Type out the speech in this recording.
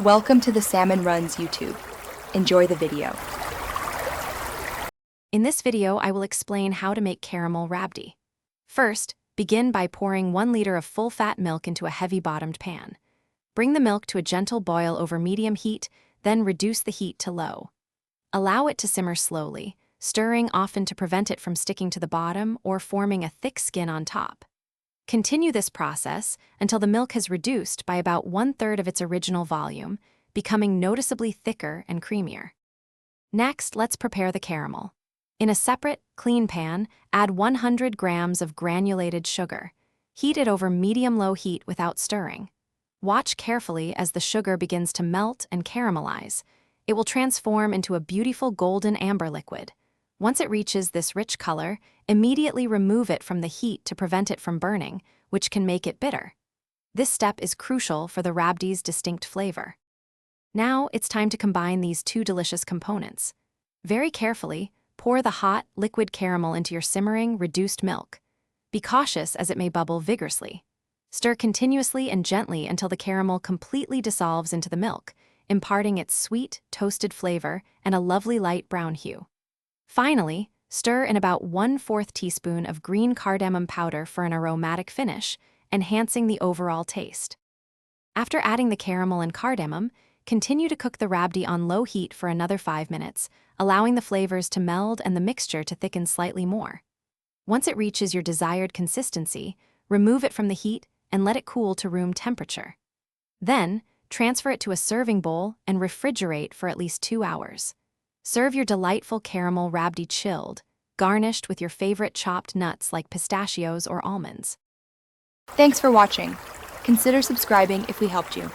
Welcome to the Salmon Runs YouTube. Enjoy the video. In this video, I will explain how to make caramel rabdi. First, begin by pouring 1 liter of full-fat milk into a heavy-bottomed pan. Bring the milk to a gentle boil over medium heat, then reduce the heat to low. Allow it to simmer slowly, stirring often to prevent it from sticking to the bottom or forming a thick skin on top. Continue this process until the milk has reduced by about 1/3 of its original volume, becoming noticeably thicker and creamier. Next, let's prepare the caramel. In a separate, clean pan, add 100 grams of granulated sugar. Heat it over medium-low heat without stirring. Watch carefully as the sugar begins to melt and caramelize. It will transform into a beautiful golden amber liquid. Once it reaches this rich color, immediately remove it from the heat to prevent it from burning, which can make it bitter. This step is crucial for the rabdi's distinct flavor. Now it's time to combine these two delicious components. Very carefully, pour the hot, liquid caramel into your simmering, reduced milk. Be cautious as it may bubble vigorously. Stir continuously and gently until the caramel completely dissolves into the milk, imparting its sweet, toasted flavor and a lovely light brown hue. Finally, stir in about 1/4 teaspoon of green cardamom powder for an aromatic finish, enhancing the overall taste. After adding the caramel and cardamom, continue to cook the rabdi on low heat for another 5 minutes, allowing the flavors to meld and the mixture to thicken slightly more. Once it reaches your desired consistency, remove it from the heat and let it cool to room temperature. Then, transfer it to a serving bowl and refrigerate for at least 2 hours. Serve your delightful caramel rabdi chilled, garnished with your favorite chopped nuts like pistachios or almonds. Thanks for watching. Consider subscribing if we helped you.